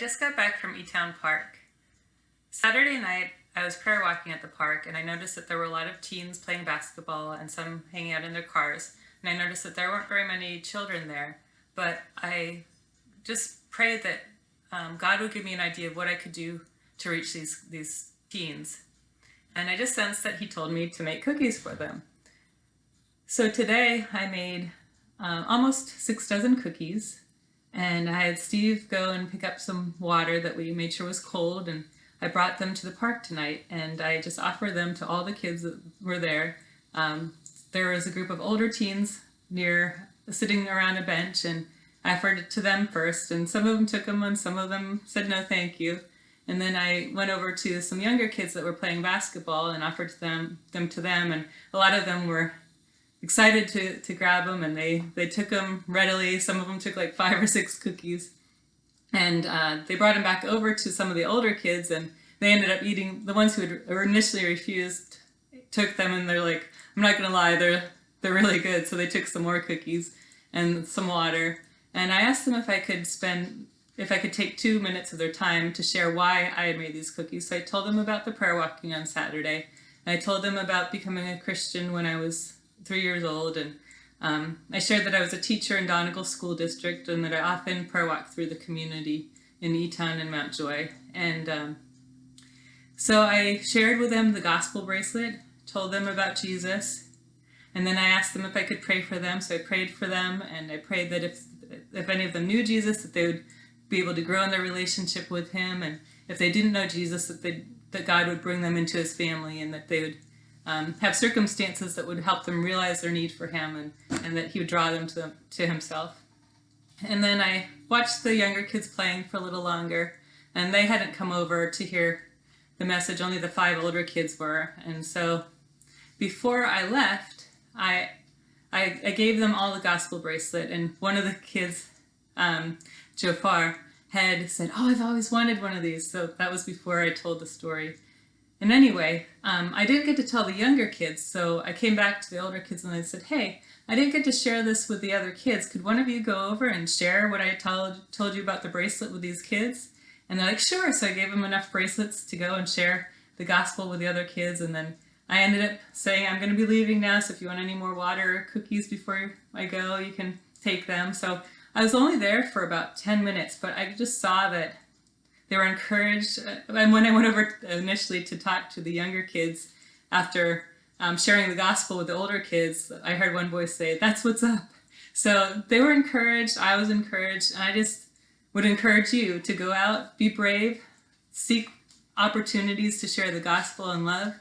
just got back from E-Town Park. Saturday night, I was prayer walking at the park and I noticed that there were a lot of teens playing basketball and some hanging out in their cars. And I noticed that there weren't very many children there, but I just prayed that God would give me an idea of what I could do to reach these teens. And I just sensed that he told me to make cookies for them. So today I made almost 6 dozen cookies, and I had Steve go and pick up some water that we made sure was cold, and I brought them to the park tonight, and I just offered them to all the kids that were there. There was a group of older teens sitting around a bench, and I offered it to them first, and some of them took them and some of them said no thank you. And then I went over to some younger kids that were playing basketball and offered them to them, and a lot of them were excited to grab them, and they took them readily. Some of them took like 5 or 6 cookies, and they brought them back over to some of the older kids, and they ended up eating. The ones who had initially refused took them, and they're like, I'm not gonna lie, they're really good. So they took some more cookies and some water, and I asked them if I could take 2 minutes of their time to share why I had made these cookies. So I told them about the prayer walking on Saturday, and I told them about becoming a Christian when I was 3 years old, and I shared that I was a teacher in Donegal School District and that I often prayer walk through the community in E-Town and Mount Joy. And so I shared with them the gospel bracelet, told them about Jesus, and then I asked them if I could pray for them. So I prayed for them, and I prayed that if any of them knew Jesus, that they would be able to grow in their relationship with him, and if they didn't know Jesus, that God would bring them into his family, and that they would have circumstances that would help them realize their need for him, and that he would draw them to himself. And then I watched the younger kids playing for a little longer, and they hadn't come over to hear the message. Only the 5 older kids were. And so before I left, I gave them all the gospel bracelet, and one of the kids, Jafar, had said, oh, I've always wanted one of these. So that was before I told the story. And anyway, I didn't get to tell the younger kids, so I came back to the older kids and I said, hey, I didn't get to share this with the other kids. Could one of you go over and share what I told you about the bracelet with these kids? And they're like, sure. So I gave them enough bracelets to go and share the gospel with the other kids. And then I ended up saying, I'm going to be leaving now, so if you want any more water or cookies before I go, you can take them. So I was only there for about 10 minutes, but I just saw that they were encouraged. And when I went over initially to talk to the younger kids after sharing the gospel with the older kids, I heard one voice say, that's what's up. So they were encouraged, I was encouraged, and I just would encourage you to go out, be brave, seek opportunities to share the gospel and love,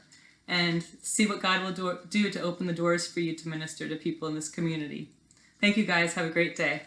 and see what God will do to open the doors for you to minister to people in this community. Thank you guys. Have a great day.